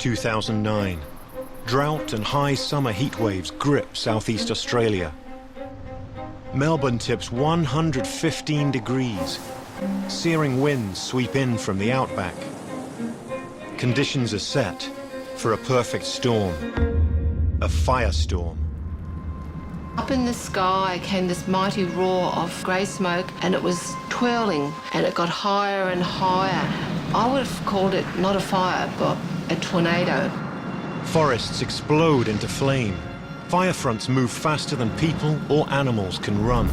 2009. Drought and high summer heat waves grip southeast Australia. Melbourne tips 115 degrees. Searing winds sweep in from the outback. Conditions are set for a perfect storm, a firestorm. Up in the sky came this mighty roar of grey smoke, and it was twirling, and it got higher and higher. I would have called it not a fire, but a tornado. Forests explode into flame. Fire fronts move faster than people or animals can run.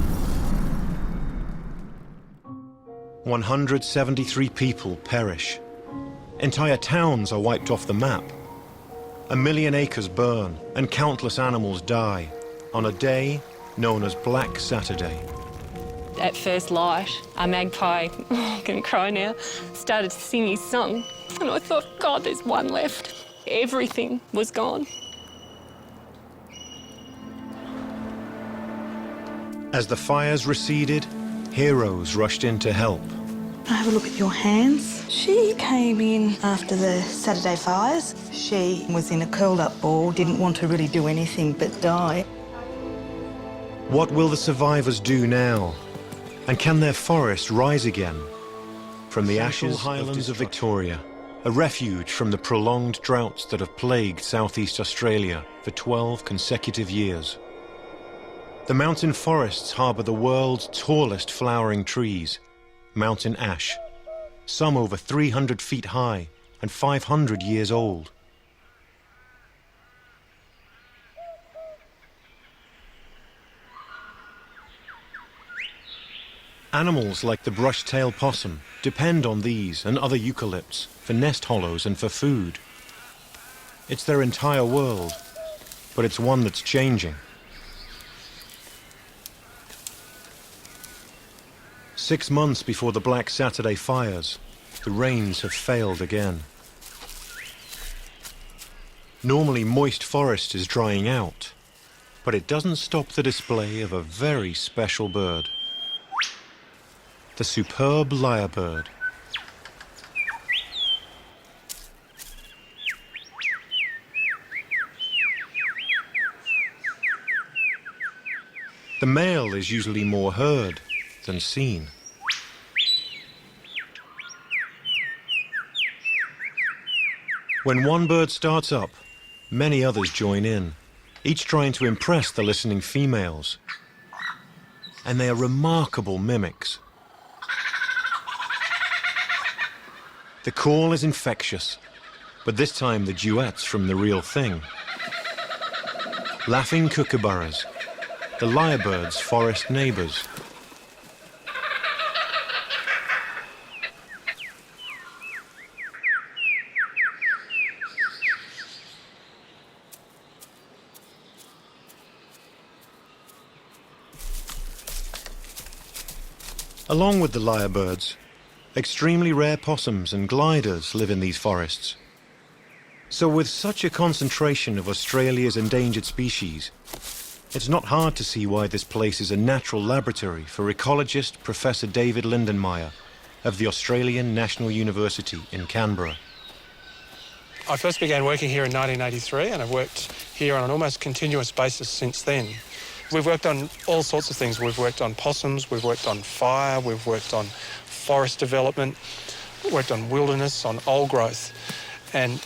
173 people perish. Entire towns are wiped off the map. 1 million acres burn and countless animals die on a day known as Black Saturday. At first light, a magpie, I can cry now, started to sing his song. And I thought, God, there's one left. Everything was gone. As the fires receded, heroes rushed in to help. Have a look at your hands. She came in after the Saturday fires. She was in a curled-up ball, didn't want to really do anything but die. What will the survivors do now? And can their forest rise again? From the ashes highlands of Victoria, a refuge from the prolonged droughts that have plagued southeast Australia for 12 consecutive years. The mountain forests harbour the world's tallest flowering trees, mountain ash, some over 300 feet high and 500 years old. Animals like the brush-tailed possum depend on these and other eucalypts for nest hollows and for food. It's their entire world, but it's one that's changing. 6 months before the Black Saturday fires, the rains have failed again. Normally moist forest is drying out, but it doesn't stop the display of a very special bird. The superb lyrebird. The male is usually more heard than seen. When one bird starts up, many others join in, each trying to impress the listening females. And they are remarkable mimics. The call is infectious, but this time the duet's from the real thing. Laughing kookaburras, the lyrebird's forest neighbours. Along with the lyrebirds, extremely rare possums and gliders live in these forests. So with such a concentration of Australia's endangered species, it's not hard to see why this place is a natural laboratory for ecologist Professor David Lindenmayer of the Australian National University in Canberra. I first began working here in 1983 and I've worked here on an almost continuous basis since then. We've worked on all sorts of things. We've worked on possums, we've worked on fire, we've worked on forest development, worked on wilderness, on old growth. And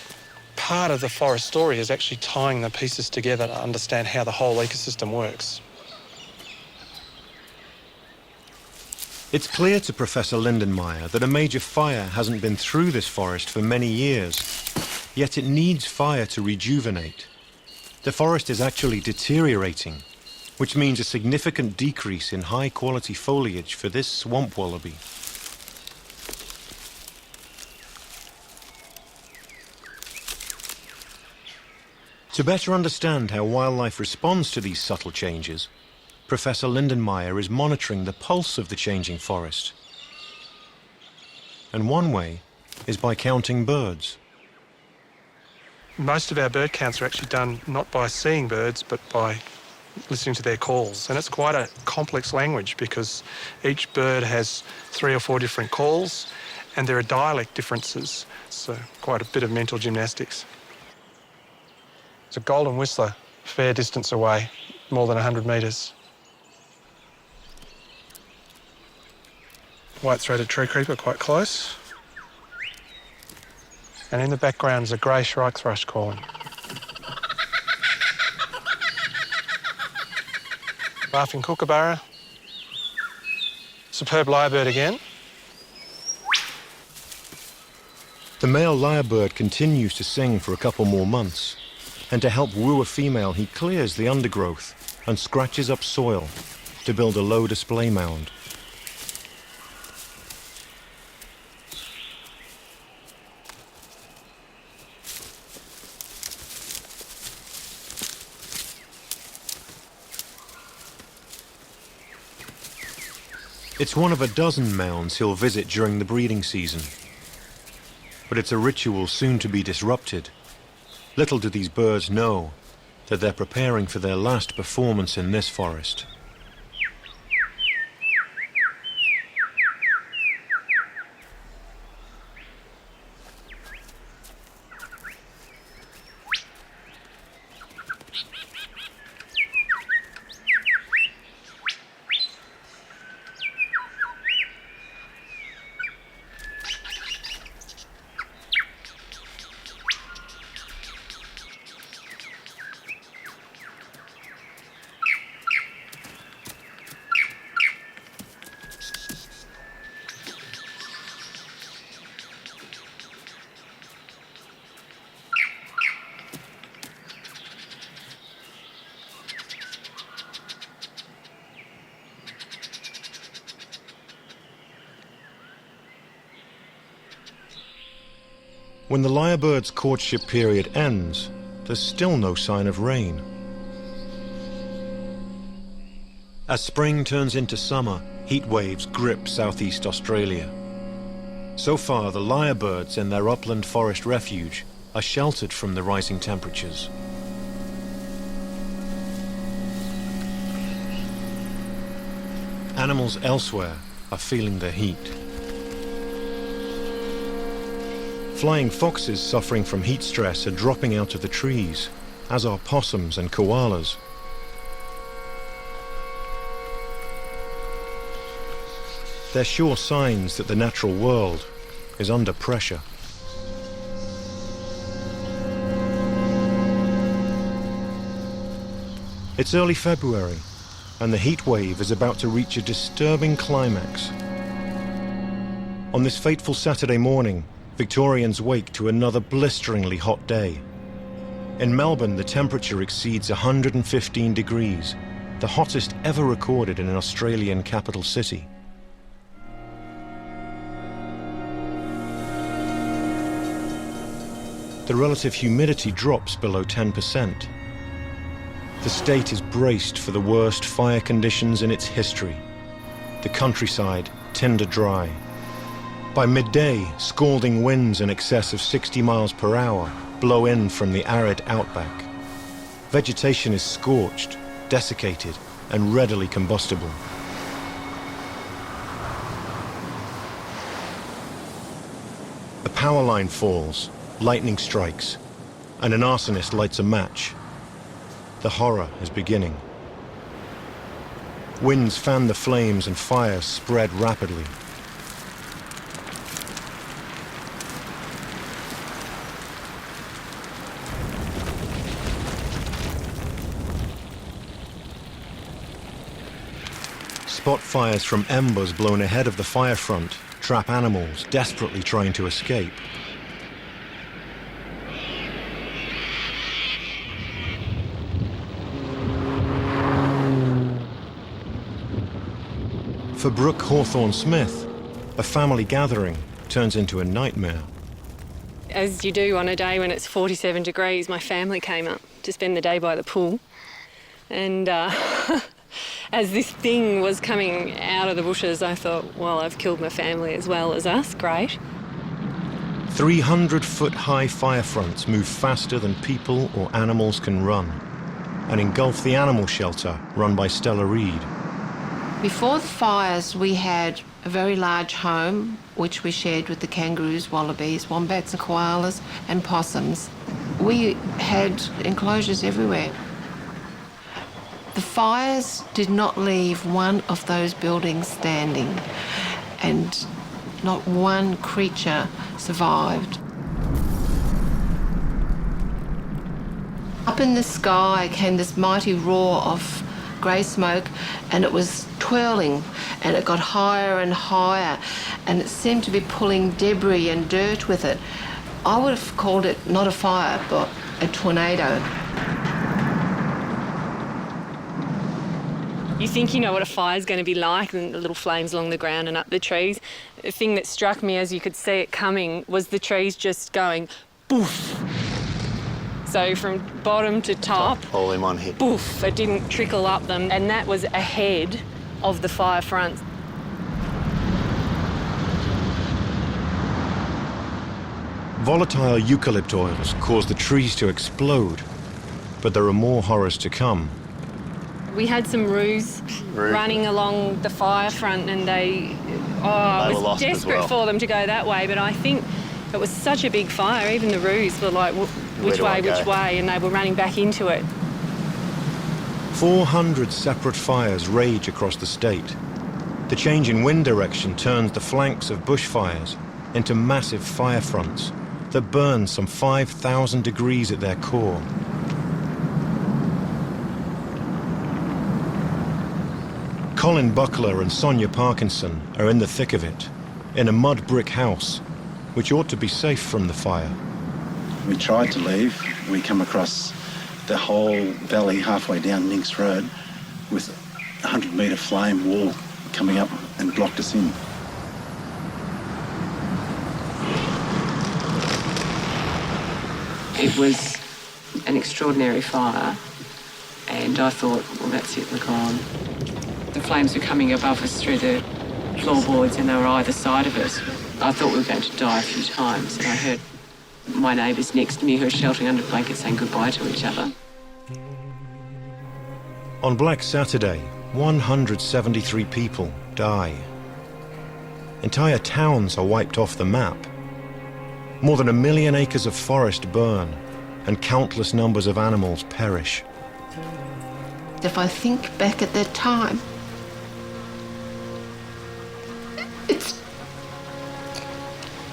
part of the forest story is actually tying the pieces together to understand how the whole ecosystem works. It's clear to Professor Lindenmayer that a major fire hasn't been through this forest for many years, yet it needs fire to rejuvenate. The forest is actually deteriorating, which means a significant decrease in high-quality foliage for this swamp wallaby. To better understand how wildlife responds to these subtle changes, Professor Lindenmayer is monitoring the pulse of the changing forest. And one way is by counting birds. Most of our bird counts are actually done not by seeing birds, but by listening to their calls. And it's quite a complex language because each bird has 3 or 4 different calls and there are dialect differences, so quite a bit of mental gymnastics. It's a golden whistler, a fair distance away, more than 100 metres. White-throated tree creeper quite close. And in the background's a grey shrike thrush calling. Laughing kookaburra. Superb lyrebird again. The male lyrebird continues to sing for a couple more months, and to help woo a female, he clears the undergrowth and scratches up soil to build a low display mound. It's one of a dozen mounds he'll visit during the breeding season. But it's a ritual soon to be disrupted. Little do these birds know that they're preparing for their last performance in this forest. When the lyrebird's courtship period ends, there's still no sign of rain. As spring turns into summer, heat waves grip southeast Australia. So far, the lyrebirds in their upland forest refuge are sheltered from the rising temperatures. Animals elsewhere are feeling the heat. Flying foxes suffering from heat stress are dropping out of the trees, as are possums and koalas. They're sure signs that the natural world is under pressure. It's early February, and the heat wave is about to reach a disturbing climax. On this fateful Saturday morning, Victorians wake to another blisteringly hot day. In Melbourne, the temperature exceeds 115 degrees, the hottest ever recorded in an Australian capital city. The relative humidity drops below 10%. The state is braced for the worst fire conditions in its history. The countryside tinder dry. By midday, scalding winds in excess of 60 miles per hour blow in from the arid outback. Vegetation is scorched, desiccated, and readily combustible. A power line falls, lightning strikes, and an arsonist lights a match. The horror is beginning. Winds fan the flames and fires spread rapidly. Spot fires from embers blown ahead of the fire front trap animals desperately trying to escape. For Brooke Hawthorne Smith, a family gathering turns into a nightmare. As you do on a day when it's 47 degrees, my family came up to spend the day by the pool. And as this thing was coming out of the bushes, I thought, well, I've killed my family as well as us. Great. 300-foot-high fire fronts move faster than people or animals can run and engulf the animal shelter run by Stella Reid. Before the fires, we had a very large home, which we shared with the kangaroos, wallabies, wombats and koalas and possums. We had enclosures everywhere. The fires did not leave one of those buildings standing, and not one creature survived. Up in the sky came this mighty roar of grey smoke, and it was twirling, and it got higher and higher, and it seemed to be pulling debris and dirt with it. I would have called it not a fire, but a tornado. You think you know what a fire's going to be like, and the little flames along the ground and up the trees. The thing that struck me as you could see it coming was the trees just going boof. So from bottom to top, all in one hit. Boof, it didn't trickle up them, and that was ahead of the fire front. Volatile eucalypt oils cause the trees to explode, but there are more horrors to come. We had some roos running along the fire front, and I were was lost as desperate well. for them to go that way, but I think it was such a big fire, even the roos were like, which way, and they were running back into it. 400 separate fires rage across the state. The change in wind direction turns the flanks of bushfires into massive fire fronts that burn some 5,000 degrees at their core. Colin Buckler and Sonia Parkinson are in the thick of it, in a mud brick house, which ought to be safe from the fire. We tried to leave. We come across the whole valley halfway down Ninks Road with a 100-metre flame wall coming up and blocked us in. It was an extraordinary fire, and I thought, well, that's it, we're gone. The flames were coming above us through the floorboards, and they were either side of us. I thought we were going to die a few times, and I heard my neighbours next to me who were sheltering under blankets saying goodbye to each other. On Black Saturday, 173 people die. Entire towns are wiped off the map. More than 1 million acres of forest burn, and countless numbers of animals perish. If I think back at that time,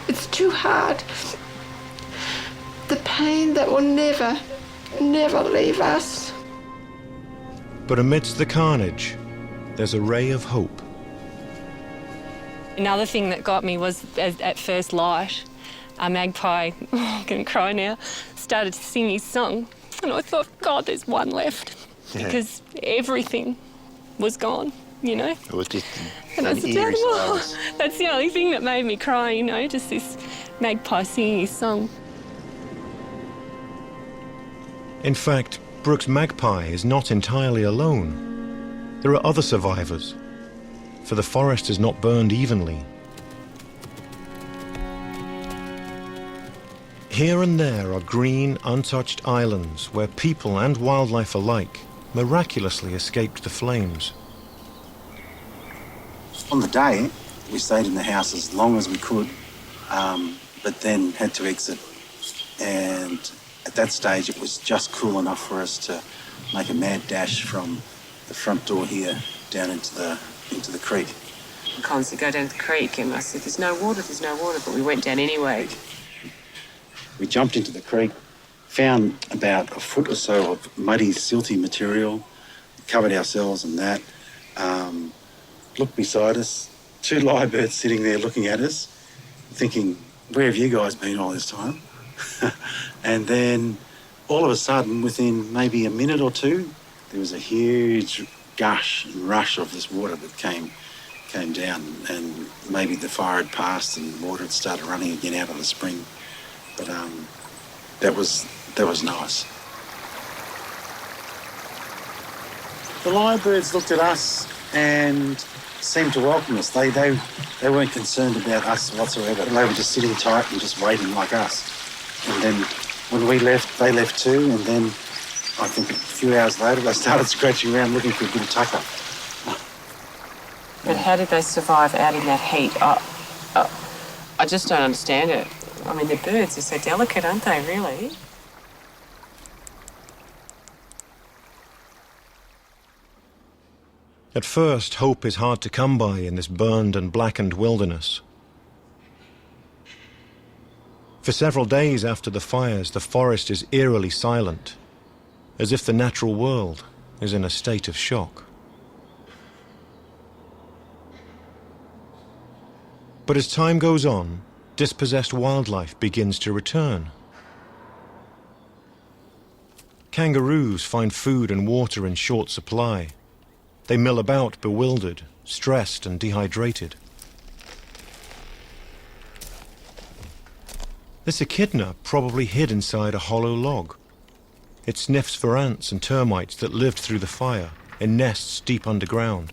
it's too hard. The pain that will never, never leave us. But amidst the carnage, there's a ray of hope. Another thing that got me was at first light, a magpie, I'm going to cry now, started to sing his song. And I thought, God, there's one left. Yeah. Because everything was gone, you know. It was just And I an said, eerie "Oh, silence. that's the only thing that made me cry, you know, just this magpie singing his song. In fact, Brooks Magpie is not entirely alone. There are other survivors, for the forest is not burned evenly. Here and there are green, untouched islands where people and wildlife alike miraculously escaped the flames. On the day, we stayed in the house as long as we could, but then had to exit. And at that stage, it was just cool enough for us to make a mad dash from the front door here down into the creek. We constantly go down to the creek, and I said, there's no water, but we went down anyway. We jumped into the creek, found about a foot or so of muddy, silty material, covered ourselves in that, looked beside us, 2 lyrebirds sitting there looking at us, thinking, where have you guys been all this time? And then all of a sudden, within maybe a minute or two, there was a huge gush and rush of this water that came down, and maybe the fire had passed and water had started running again out of the spring. But that was nice. The lyrebirds looked at us and seemed to welcome us. They weren't concerned about us whatsoever. They were just sitting tight and just waiting like us. And then when we left, they left too. And then I think a few hours later, they started scratching around looking for a bit of tucker. But how did they survive out in that heat? I just don't understand it. I mean, the birds are so delicate, aren't they, really? At first, hope is hard to come by in this burned and blackened wilderness. For several days after the fires, the forest is eerily silent, as if the natural world is in a state of shock. But as time goes on, dispossessed wildlife begins to return. Kangaroos find food and water in short supply. They mill about bewildered, stressed and dehydrated. This echidna probably hid inside a hollow log. It sniffs for ants and termites that lived through the fire in nests deep underground.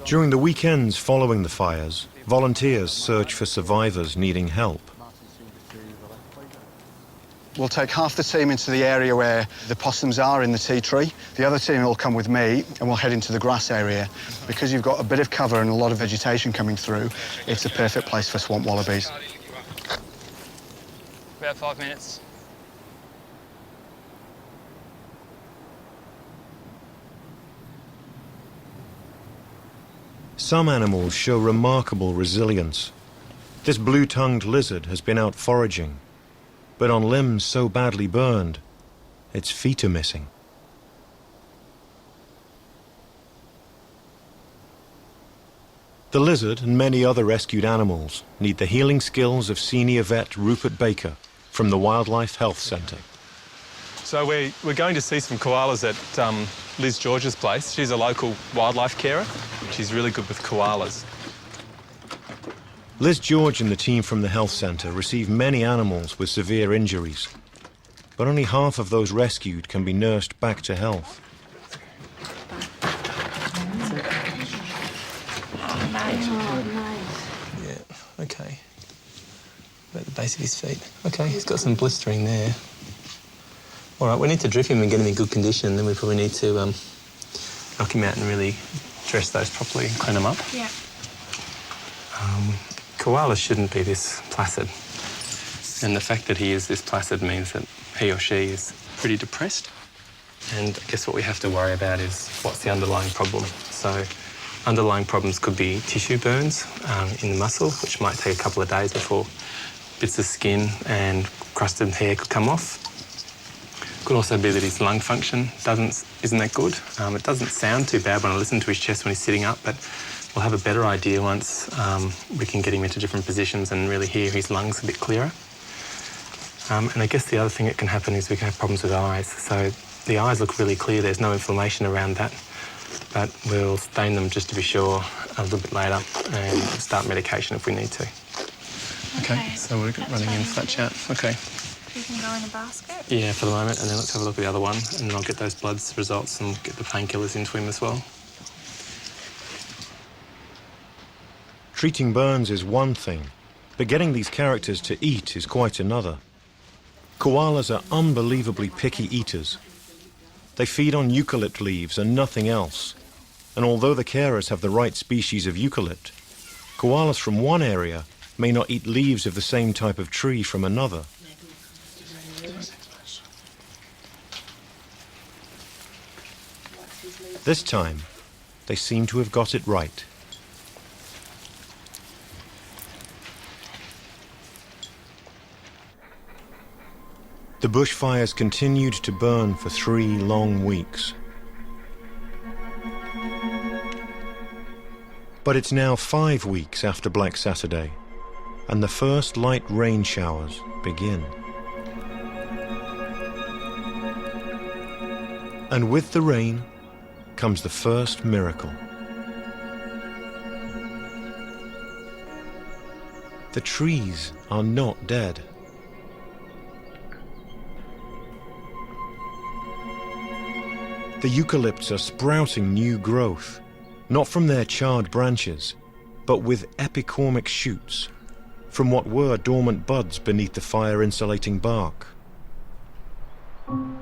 During the weekends following the fires, volunteers search for survivors needing help. We'll take half the team into the area where the possums are in the tea tree. The other team will come with me and we'll head into the grass area. Because you've got a bit of cover and a lot of vegetation coming through, it's a perfect place for swamp wallabies. About 5 minutes. Some animals show remarkable resilience. This blue-tongued lizard has been out foraging, but on limbs so badly burned, its feet are missing. The lizard and many other rescued animals need the healing skills of senior vet Rupert Baker from the Wildlife Health Centre. So we're going to see some koalas at Liz George's place. She's a local wildlife carer. She's really good with koalas. Liz George and the team from the health centre receive many animals with severe injuries, but only half of those rescued can be nursed back to health. Yeah, okay. About the base of his feet. Okay, he's got some blistering there. All right, we need to drip him and get him in good condition. Then we probably need to knock him out and really dress those properly and clean them up. Yeah. Koalas shouldn't be this placid. And the fact that he is this placid means that he or she is pretty depressed. And I guess what we have to worry about is what's the underlying problem. So underlying problems could be tissue burns in the muscle, which might take a couple of days before bits of skin and crusted hair could come off. Could also be that his lung function isn't that good. It doesn't sound too bad when I listen to his chest when he's sitting up, but we'll have a better idea once we can get him into different positions and really hear his lungs a bit clearer. And I guess the other thing that can happen is we can have problems with eyes. So the eyes look really clear, there's no inflammation around that, but we'll stain them just to be sure a little bit later and start medication if we need to. Okay, so we're running in for that chat. Okay. You can go in the basket? Yeah, for the moment, and then let's have a look at the other one, and then I'll get those blood results and get the painkillers into him as well. Treating burns is one thing, but getting these characters to eat is quite another. Koalas are unbelievably picky eaters. They feed on eucalypt leaves and nothing else. And although the carers have the right species of eucalypt, koalas from one area may not eat leaves of the same type of tree from another. This time, they seem to have got it right. The bushfires continued to burn for 3 long weeks. But it's now 5 weeks after Black Saturday, and the first light rain showers begin. And with the rain comes the first miracle. The trees are not dead. The eucalypts are sprouting new growth, not from their charred branches, but with epicormic shoots, from what were dormant buds beneath the fire-insulating bark.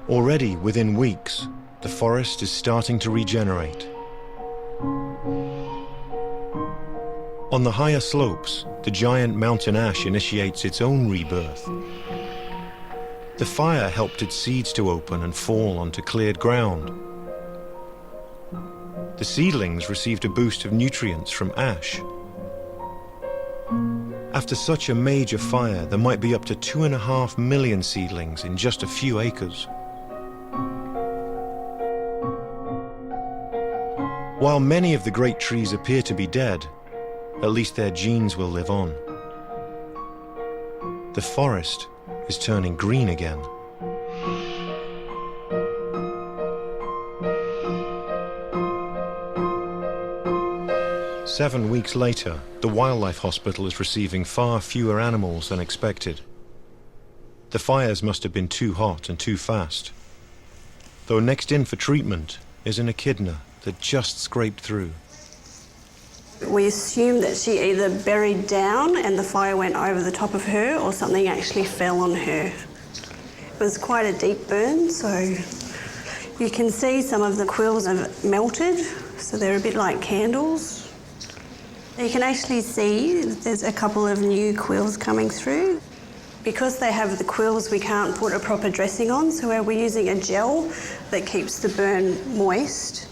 Already, within weeks, the forest is starting to regenerate. On the higher slopes, the giant mountain ash initiates its own rebirth. The fire helped its seeds to open and fall onto cleared ground. The seedlings received a boost of nutrients from ash. After such a major fire, there might be up to 2.5 million seedlings in just a few acres. While many of the great trees appear to be dead, at least their genes will live on. The forest is turning green again. Seven weeks later, the wildlife hospital is receiving far fewer animals than expected. The fires must have been too hot and too fast. Though next in for treatment is an echidna that just scraped through. We assumed that she either buried down and the fire went over the top of her, or something actually fell on her. It was quite a deep burn, so you can see some of the quills have melted, so they're a bit like candles. You can actually see there's a couple of new quills coming through. Because they have the quills, we can't put a proper dressing on, so we're using a gel that keeps the burn moist.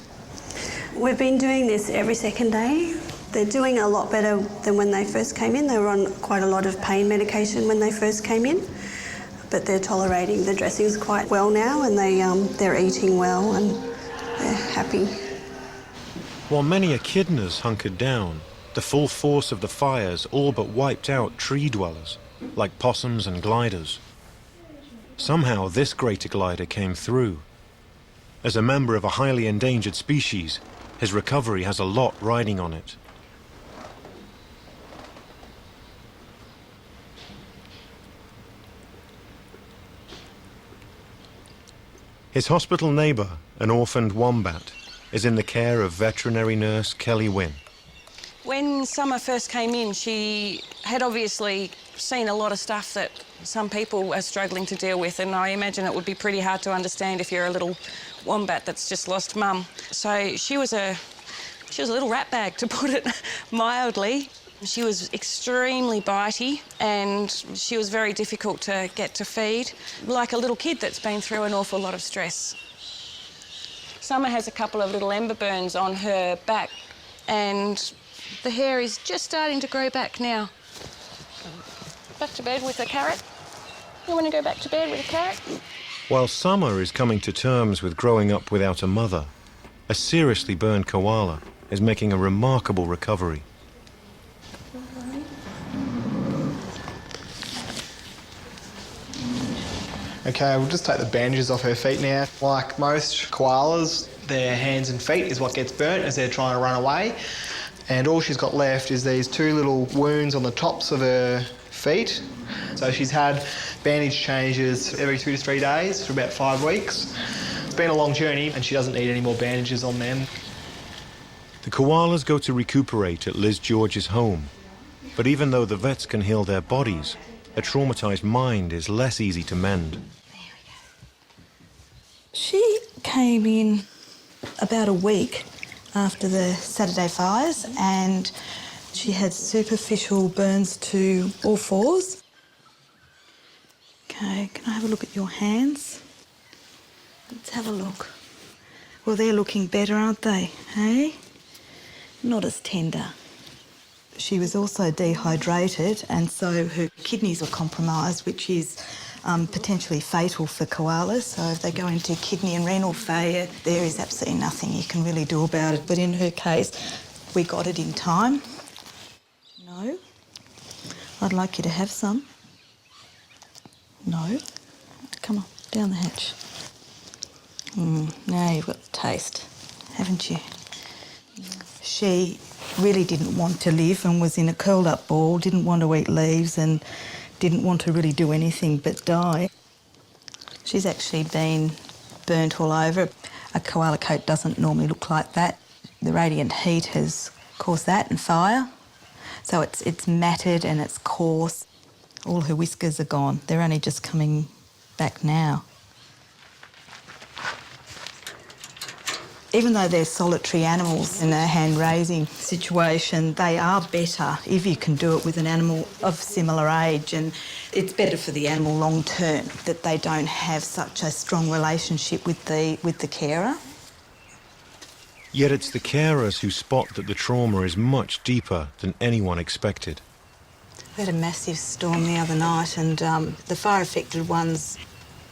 We've been doing this every second day. They're doing a lot better than when they first came in. They were on quite a lot of pain medication when they first came in, but they're tolerating the dressings quite well now, and they're eating well and they're happy. While many echidnas hunkered down, the full force of the fires all but wiped out tree dwellers, like possums and gliders. Somehow this greater glider came through. As a member of a highly endangered species, his recovery has a lot riding on it. His hospital neighbour, an orphaned wombat, is in the care of veterinary nurse Kelly Wynn. When Summer first came in, she had obviously seen a lot of stuff that some people are struggling to deal with, and I imagine it would be pretty hard to understand if you're a little wombat that's just lost mum. So she was a little rat bag, to put it mildly. She was extremely bitey and she was very difficult to get to feed, like a little kid that's been through an awful lot of stress. Summer has a couple of little ember burns on her back and the hair is just starting to grow back now. Back to bed with a carrot? You want to go back to bed with a carrot? While Summer is coming to terms with growing up without a mother, a seriously burned koala is making a remarkable recovery. Okay, we'll just take the bandages off her feet now. Like most koalas, their hands and feet is what gets burnt as they're trying to run away. And all she's got left is these two little wounds on the tops of her feet. So she's had bandage changes every 2 to 3 days for about 5 weeks. It's been a long journey and she doesn't need any more bandages on them. The koalas go to recuperate at Liz George's home. But even though the vets can heal their bodies, a traumatised mind is less easy to mend. She came in about a week after the Saturday fires and she had superficial burns to all fours. Okay, can I have a look at your hands? Let's have a look. Well, they're looking better, aren't they? Hey? Not as tender. She was also dehydrated and so her kidneys were compromised, which is potentially fatal for koalas. So if they go into kidney and renal failure, there is absolutely nothing you can really do about it. But in her case, we got it in time. No. I'd like you to have some. No. Come on, down the hatch. Now you've got the taste, haven't you? She really didn't want to live and was in a curled up ball, didn't want to eat leaves and didn't want to really do anything but die. She's actually been burnt all over. A koala coat doesn't normally look like that. The radiant heat has caused that and fire. So it's matted and it's coarse. All her whiskers are gone. They're only just coming back now. Even though they're solitary animals in a hand-raising situation, they are better if you can do it with an animal of similar age, and it's better for the animal long term that they don't have such a strong relationship with the carer. Yet it's the carers who spot that the trauma is much deeper than anyone expected. We had a massive storm the other night, and the fire-affected ones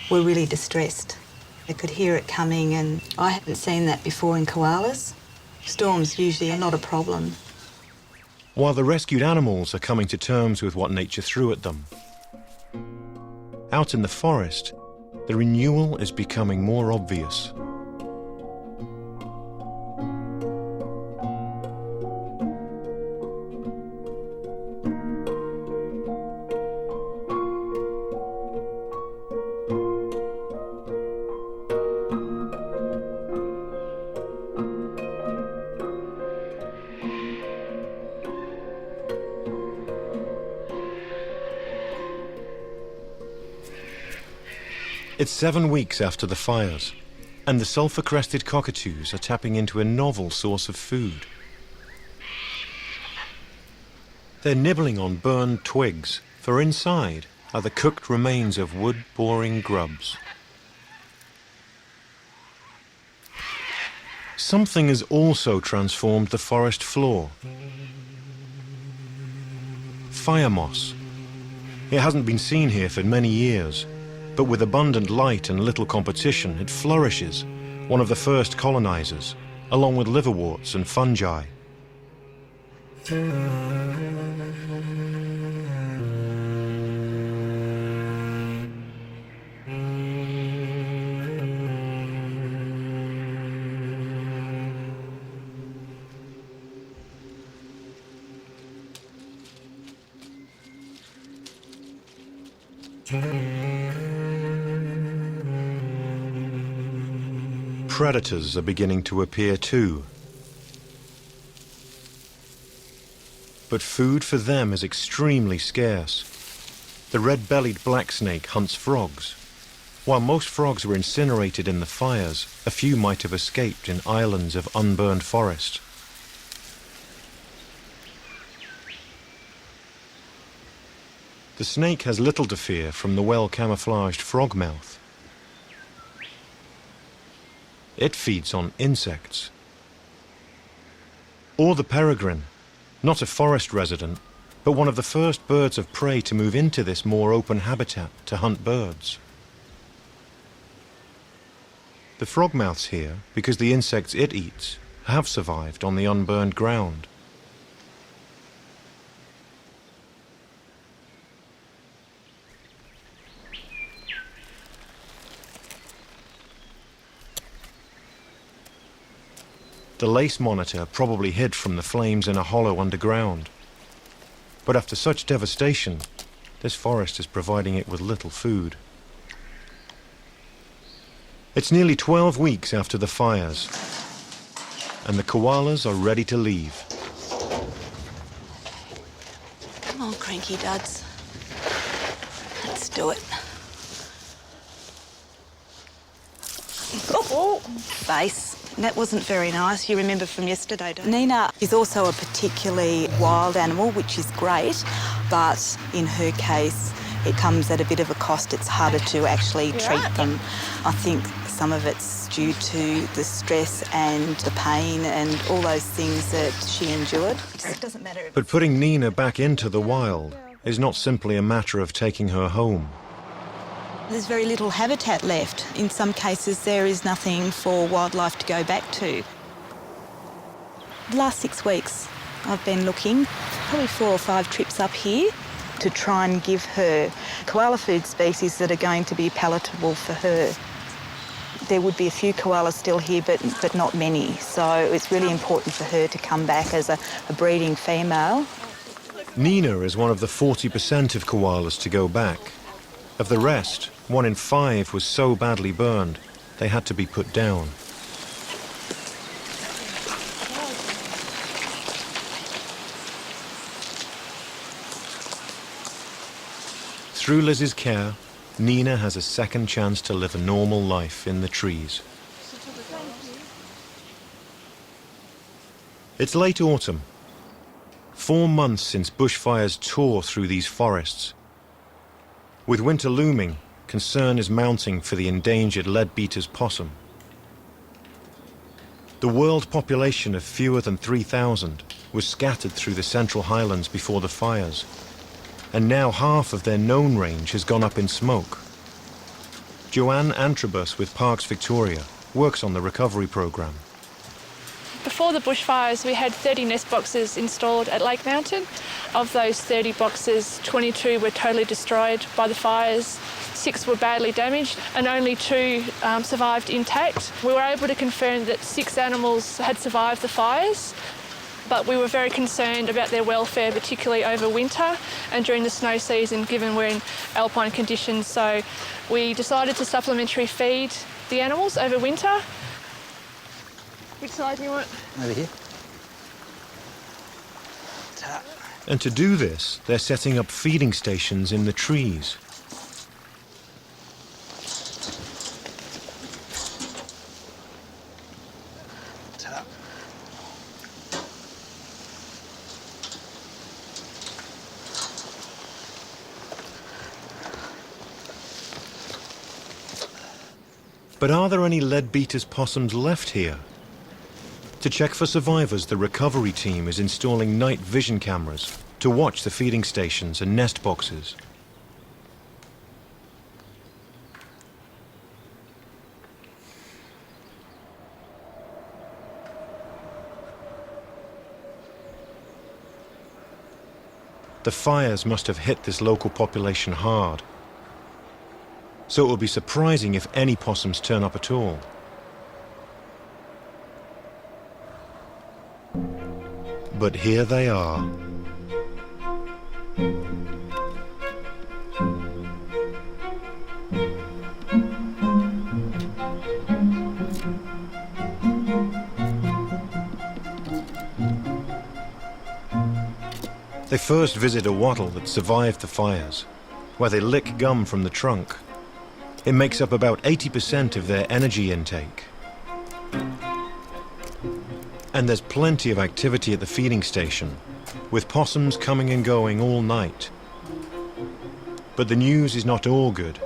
were really distressed. They could hear it coming, and I hadn't seen that before in koalas. Storms usually are not a problem. While the rescued animals are coming to terms with what nature threw at them, out in the forest, the renewal is becoming more obvious. It's 7 weeks after the fires, and the sulphur-crested cockatoos are tapping into a novel source of food. They're nibbling on burned twigs, for inside are the cooked remains of wood-boring grubs. Something has also transformed the forest floor. Fire moss. It hasn't been seen here for many years, but with abundant light and little competition, it flourishes, one of the first colonizers, along with liverworts and fungi. Predators are beginning to appear too. But food for them is extremely scarce. The red-bellied blacksnake hunts frogs. While most frogs were incinerated in the fires, a few might have escaped in islands of unburned forest. The snake has little to fear from the well-camouflaged frogmouth. It feeds on insects. Or the peregrine, not a forest resident, but one of the first birds of prey to move into this more open habitat to hunt birds. The frogmouth's here because the insects it eats have survived on the unburned ground. The lace monitor probably hid from the flames in a hollow underground. But after such devastation, this forest is providing it with little food. It's nearly 12 weeks after the fires, and the koalas are ready to leave. Come on, cranky duds. Let's do it. Oh, face. That wasn't very nice. You remember from yesterday, don't you? Nina is also a particularly wild animal, which is great, but in her case, it comes at a bit of a cost. It's harder to actually treat them. I think some of it's due to the stress and the pain and all those things that she endured. It doesn't matter. But putting Nina back into the wild is not simply a matter of taking her home. There's very little habitat left. In some cases, there is nothing for wildlife to go back to. The last 6 weeks, I've been looking, probably 4 or 5 trips up here to try and give her koala food species that are going to be palatable for her. There would be a few koalas still here, but not many. So it's really important for her to come back as a breeding female. Nina is one of the 40% of koalas to go back. Of the rest, 1 in 5 was so badly burned, they had to be put down. Through Liz's care, Nina has a second chance to live a normal life in the trees. It's late autumn. 4 months since bushfires tore through these forests. With winter looming, concern is mounting for the endangered leadbeater's possum. The world population of fewer than 3,000 was scattered through the Central Highlands before the fires, and now half of their known range has gone up in smoke. Joanne Antrobus with Parks Victoria works on the recovery program. Before the bushfires, we had 30 nest boxes installed at Lake Mountain. Of those 30 boxes, 22 were totally destroyed by the fires, 6 were badly damaged, and only 2 survived intact. We were able to confirm that 6 animals had survived the fires, but we were very concerned about their welfare, particularly over winter and during the snow season, given we're in alpine conditions. So we decided to supplementary feed the animals over winter. Which side do you want? Over here. And to do this, they're setting up feeding stations in the trees. But are there any leadbeater's possums left here? To check for survivors, the recovery team is installing night vision cameras to watch the feeding stations and nest boxes. The fires must have hit this local population hard, so it will be surprising if any possums turn up at all. But here they are. They first visit a wattle that survived the fires, where they lick gum from the trunk. It makes up about 80% of their energy intake. And there's plenty of activity at the feeding station, with possums coming and going all night. But the news is not all good.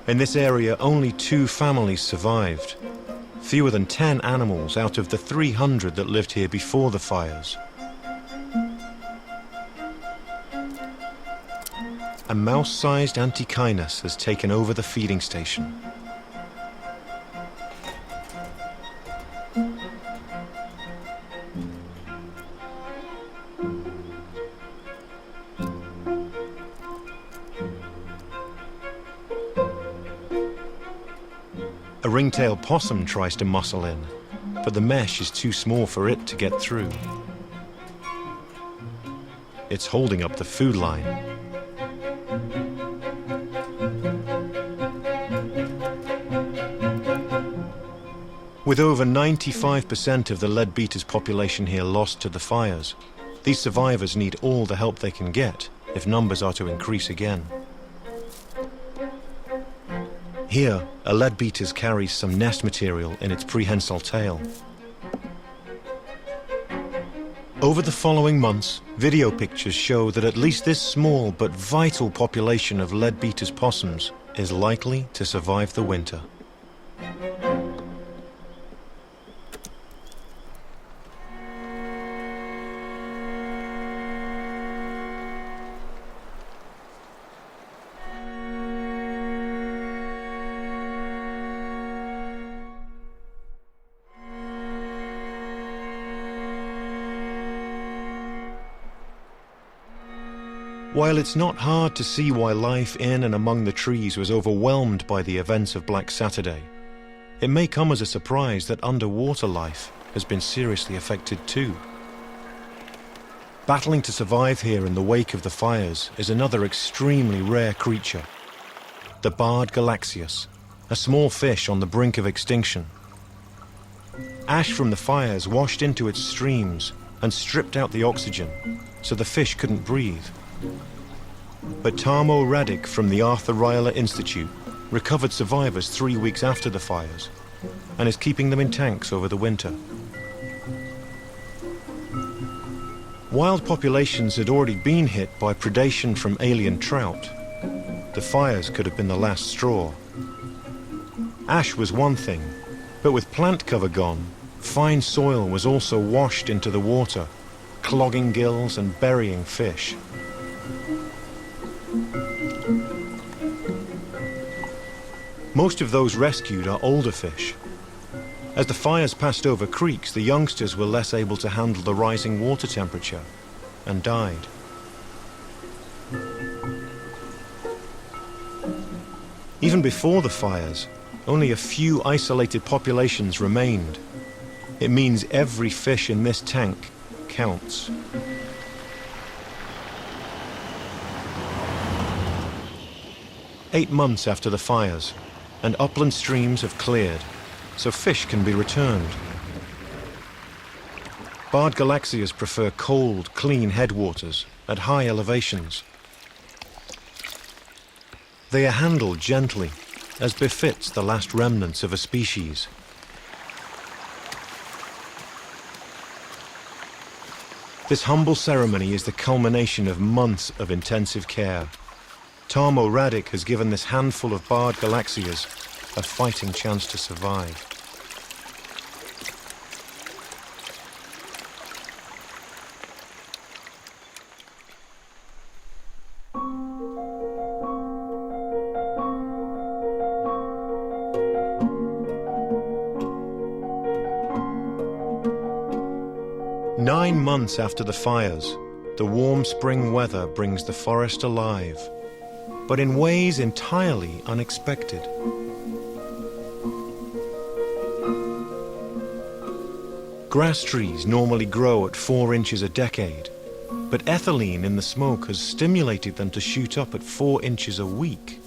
In this area, only 2 families survived. Fewer than 10 animals out of the 300 that lived here before the fires. A mouse-sized antechinus has taken over the feeding station. A ringtail possum tries to muscle in, but the mesh is too small for it to get through. It's holding up the food line. With over 95% of the leadbeater's population here lost to the fires, these survivors need all the help they can get if numbers are to increase again. Here, a leadbeater carries some nest material in its prehensile tail. Over the following months, video pictures show that at least this small but vital population of leadbeater's possums is likely to survive the winter. While it's not hard to see why life in and among the trees was overwhelmed by the events of Black Saturday, it may come as a surprise that underwater life has been seriously affected too. Battling to survive here in the wake of the fires is another extremely rare creature, the barred galaxius, a small fish on the brink of extinction. Ash from the fires washed into its streams and stripped out the oxygen, so the fish couldn't breathe. But Tarmo Radic from the Arthur Ryler Institute recovered survivors 3 weeks after the fires and is keeping them in tanks over the winter. Wild populations had already been hit by predation from alien trout. The fires could have been the last straw. Ash was one thing, but with plant cover gone, fine soil was also washed into the water, clogging gills and burying fish. Most of those rescued are older fish. As the fires passed over creeks, the youngsters were less able to handle the rising water temperature and died. Even before the fires, only a few isolated populations remained. It means every fish in this tank counts. "8 months after the fires, and upland streams have cleared, so fish can be returned. Barred galaxias prefer cold, clean headwaters at high elevations. They are handled gently, as befits the last remnants of a species. This humble ceremony is the culmination of months of intensive care. Tarmo Radic has given this handful of barred galaxias a fighting chance to survive. Nine months after the fires, the warm spring weather brings the forest alive, but in ways entirely unexpected. Grass trees normally grow at 4 inches a decade, but ethylene in the smoke has stimulated them to shoot up at 4 inches a week.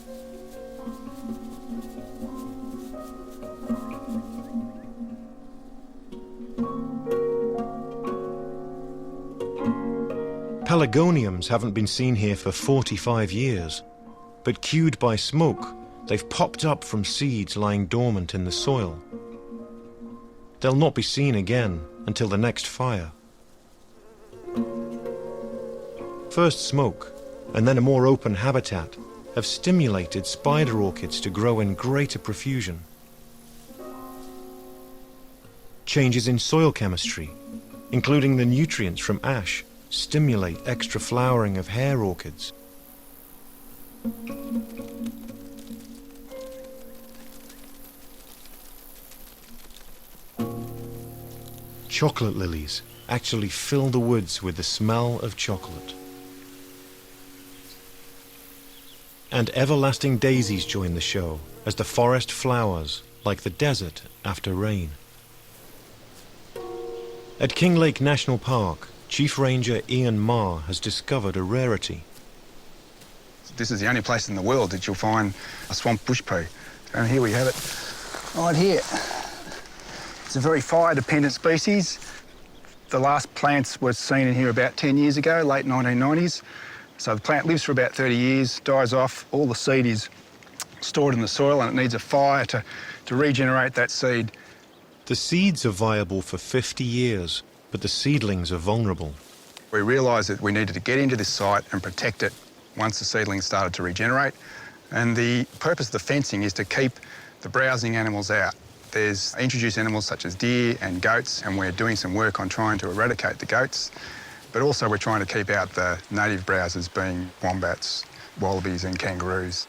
Pelargoniums haven't been seen here for 45 years, but cued by smoke, they've popped up from seeds lying dormant in the soil. They'll not be seen again until the next fire. First smoke, and then a more open habitat, have stimulated spider orchids to grow in greater profusion. Changes in soil chemistry, including the nutrients from ash, stimulate extra flowering of hair orchids. Chocolate lilies actually fill the woods with the smell of chocolate. And everlasting daisies join the show as the forest flowers like the desert after rain. At King Lake National Park, Chief Ranger Ian Marr has discovered a rarity. This is the only place in the world that you'll find a swamp bush pea. And here we have it, right here. It's a very fire-dependent species. The last plants were seen in here about 10 years ago, late 1990s. So the plant lives for about 30 years, dies off, all the seed is stored in the soil and it needs a fire to regenerate that seed. The seeds are viable for 50 years, but the seedlings are vulnerable. We realised that we needed to get into this site and protect it once the seedlings started to regenerate. And the purpose of the fencing is to keep the browsing animals out. There's introduced animals such as deer and goats, and we're doing some work on trying to eradicate the goats. But also we're trying to keep out the native browsers, being wombats, wallabies and kangaroos.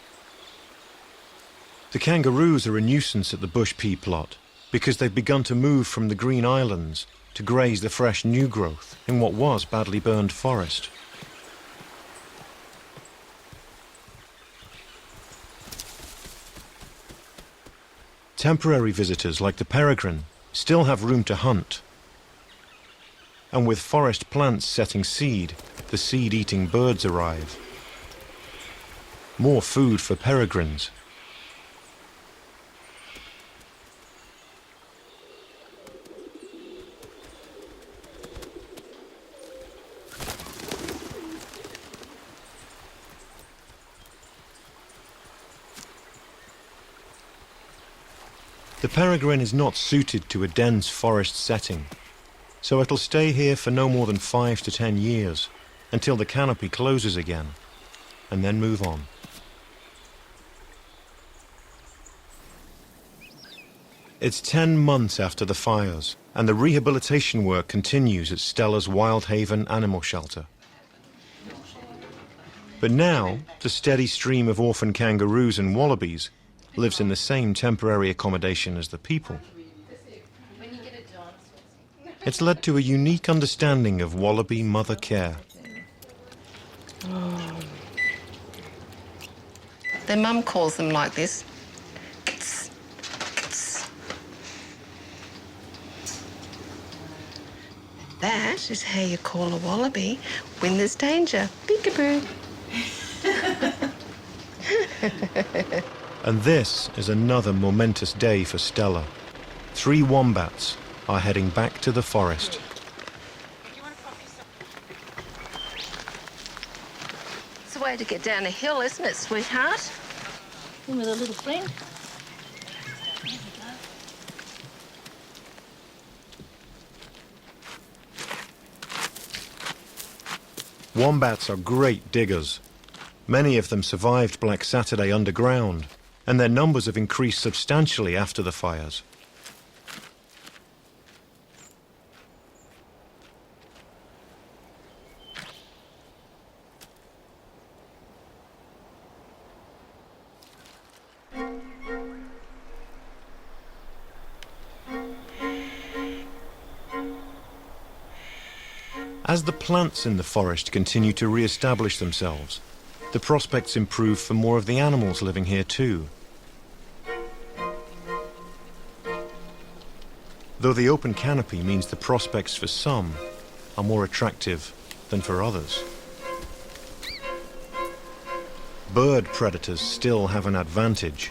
The kangaroos are a nuisance at the bush pea plot because they've begun to move from the green islands to graze the fresh new growth in what was badly burned forest. Temporary visitors like the peregrine still have room to hunt. And with forest plants setting seed, the seed-eating birds arrive. More food for peregrines. The peregrine is not suited to a dense forest setting. so it'll stay here for no more than 5 to 10 years, until the canopy closes again, and then move on. It's 10 months after the fires, and the rehabilitation work continues at Stella's Wildhaven animal shelter. But now, the steady stream of orphan kangaroos and wallabies lives in the same temporary accommodation as the people. It's led to a unique understanding of wallaby mother care. Their mum calls them like this. That is how you call a wallaby when there's danger. Peekaboo. And this is another momentous day for Stella. 3 wombats are heading back to the forest. It's a way to get down a hill, isn't it, sweetheart? With a little friend. Wombats are great diggers. Many of them survived Black Saturday underground, and their numbers have increased substantially after the fires. As the plants in the forest continue to re-establish themselves, the prospects improve for more of the animals living here too. Though the open canopy means the prospects for some are more attractive than for others. Bird predators still have an advantage.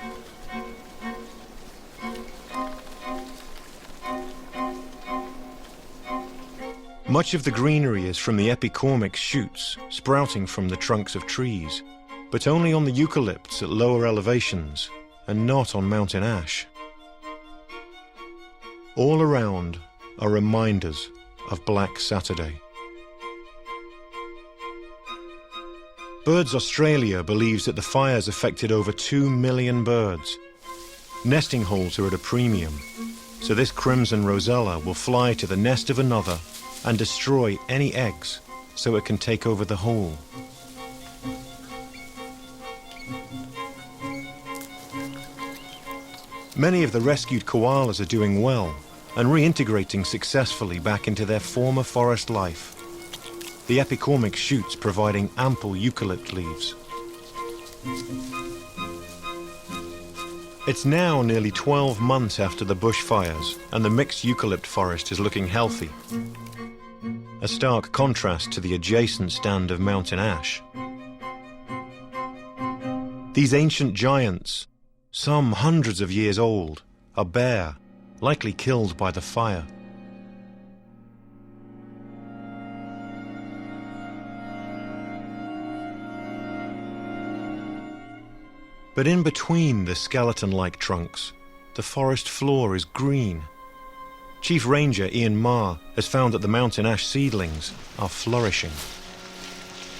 Much of the greenery is from the epicormic shoots sprouting from the trunks of trees, but only on the eucalypts at lower elevations and not on mountain ash. All around are reminders of Black Saturday. Birds Australia believes that the fires affected over 2 million birds. Nesting holes are at a premium, so this crimson rosella will fly to the nest of another and destroy any eggs so it can take over the whole. Many of the rescued koalas are doing well and reintegrating successfully back into their former forest life, the epicormic shoots providing ample eucalypt leaves. It's now nearly 12 months after the bushfires, and the mixed eucalypt forest is looking healthy, a stark contrast to the adjacent stand of mountain ash. These ancient giants, some hundreds of years old, are bare, likely killed by the fire. But in between the skeleton-like trunks, the forest floor is green. Chief Ranger Ian Marr has found that the mountain ash seedlings are flourishing.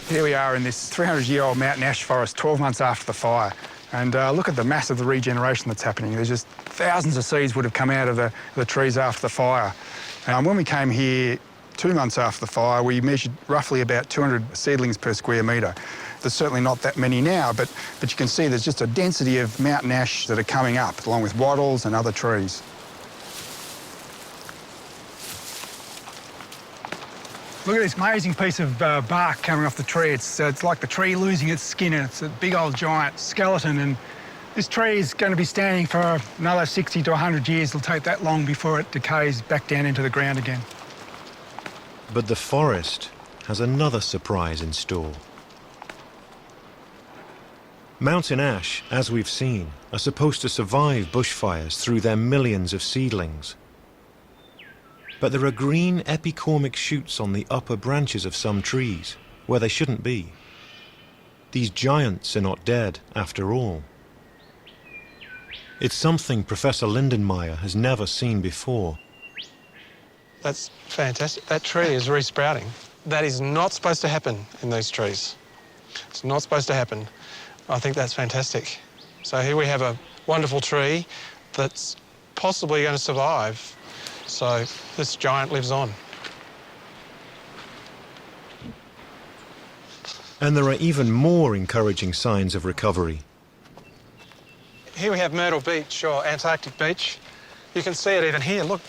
Here we are in this 300-year-old mountain ash forest 12 months after the fire. And look at the mass of the regeneration that's happening. There's just thousands of seeds would have come out of the trees after the fire. When we came here 2 months after the fire, we measured roughly about 200 seedlings per square metre. There's certainly not that many now, but you can see there's just a density of mountain ash that are coming up, along with wattles and other trees. Look at this amazing piece of bark coming off the tree. It's like the tree losing its skin, and it's a big old giant skeleton. And this tree is going to be standing for another 60 to 100 years. It'll take that long before it decays back down into the ground again. But the forest has another surprise in store. Mountain ash, as we've seen, are supposed to survive bushfires through their millions of seedlings. But there are green epicormic shoots on the upper branches of some trees, where they shouldn't be. These giants are not dead, after all. It's something Professor Lindenmayer has never seen before. That's fantastic. That tree is resprouting. That is not supposed to happen in these trees. It's not supposed to happen. I think that's fantastic. So here we have a wonderful tree that's possibly going to survive. So this giant lives on. And there are even more encouraging signs of recovery. Here we have Myrtle Beach, or Antarctic Beach. You can see it even here. Look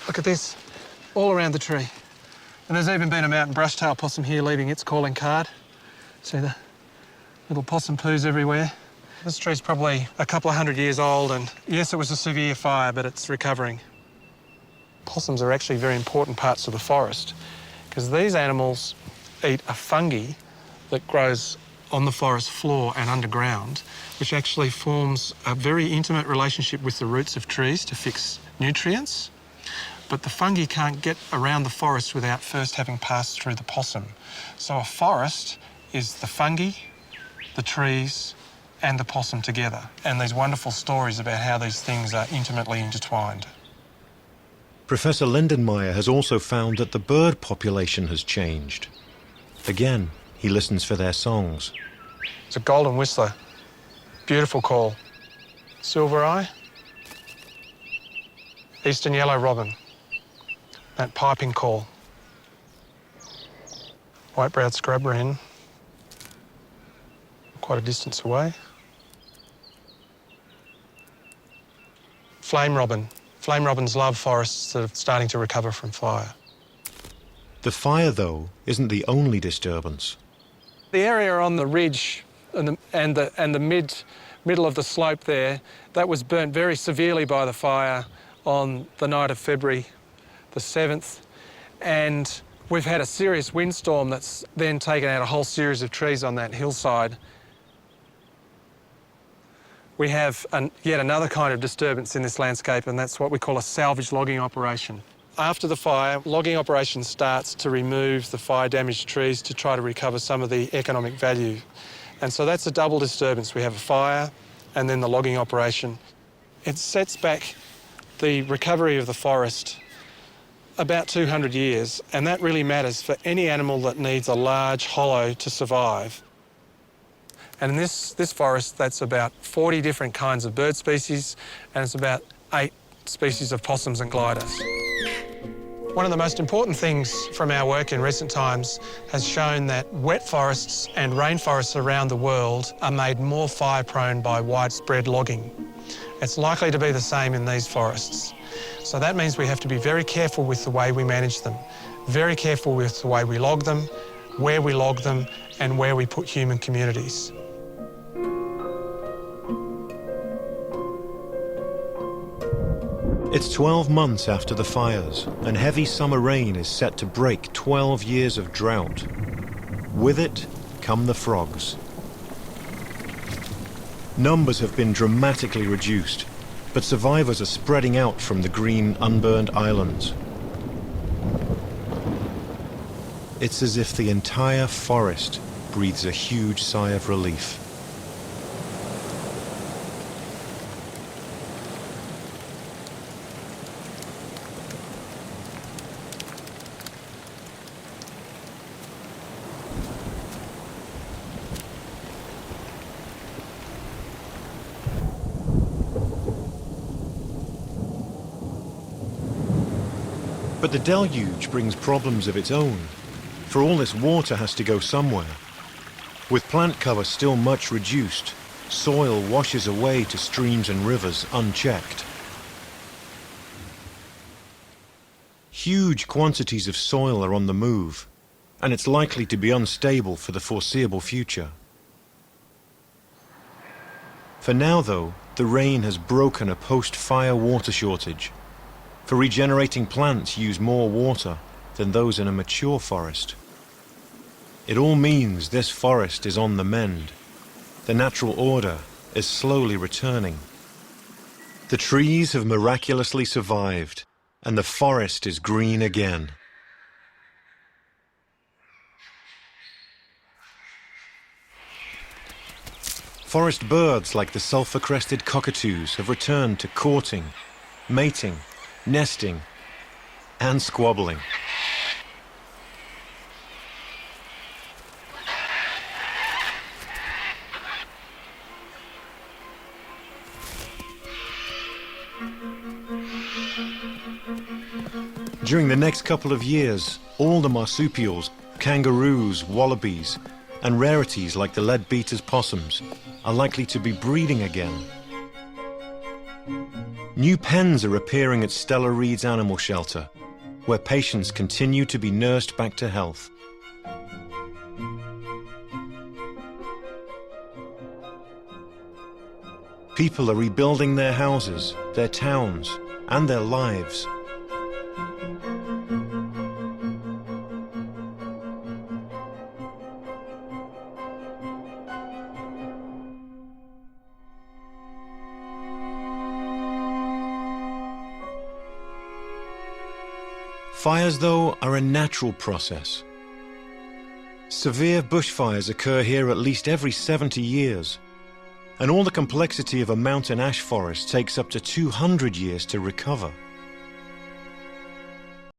at this, all around the tree. And there's even been a mountain brushtail possum here leaving its calling card. See the little possum poos everywhere. This tree's probably a couple of 100 years old, and yes, it was a severe fire, but it's recovering. Possums are actually very important parts of the forest because these animals eat a fungi that grows on the forest floor and underground, which actually forms a very intimate relationship with the roots of trees to fix nutrients. But the fungi can't get around the forest without first having passed through the possum. So a forest is the fungi, the trees, and the possum together, and these wonderful stories about how these things are intimately intertwined. Professor Lindenmayer has also found that the bird population has changed. Again, he listens for their songs. It's a golden whistler. Beautiful call. Silver eye. Eastern yellow robin. That piping call. White-browed scrub wren. Quite a distance away. Flame robin. Flame robins love forests that are starting to recover from fire. The fire, though, isn't the only disturbance. The area on the ridge and the middle of the slope there, that was burnt very severely by the fire on the night of February the 7th. And we've had a serious windstorm that's then taken out a whole series of trees on that hillside. We have yet another kind of disturbance in this landscape, and that's what we call a salvage logging operation. After the fire, logging operation starts to remove the fire-damaged trees to try to recover some of the economic value. And so that's a double disturbance. We have a fire and then the logging operation. It sets back the recovery of the forest about 200 years, and that really matters for any animal that needs a large hollow to survive. And in this forest, that's about 40 different kinds of bird species, and it's about 8 species of possums and gliders. One of the most important things from our work in recent times has shown that wet forests and rainforests around the world are made more fire-prone by widespread logging. It's likely to be the same in these forests. So that means we have to be very careful with the way we manage them, very careful with the way we log them, where we log them, and where we put human communities. It's 12 months after the fires, and heavy summer rain is set to break 12 years of drought. With it come the frogs. Numbers have been dramatically reduced, but survivors are spreading out from the green, unburned islands. It's as if the entire forest breathes a huge sigh of relief. But the deluge brings problems of its own, for all this water has to go somewhere. With plant cover still much reduced, soil washes away to streams and rivers unchecked. Huge quantities of soil are on the move, and it's likely to be unstable for the foreseeable future. For now, though, the rain has broken a post-fire water shortage. For regenerating plants use more water than those in a mature forest. It all means this forest is on the mend. The natural order is slowly returning. The trees have miraculously survived, and the forest is green again. Forest birds like the sulfur-crested cockatoos have returned to courting, mating, nesting, and squabbling. During the next couple of years, all the marsupials, kangaroos, wallabies, and rarities like the leadbeater's possums are likely to be breeding again. New pens are appearing at Stella Reed's animal shelter, where patients continue to be nursed back to health. People are rebuilding their houses, their towns, and their lives. Fires, though, are a natural process. Severe bushfires occur here at least every 70 years, and all the complexity of a mountain ash forest takes up to 200 years to recover.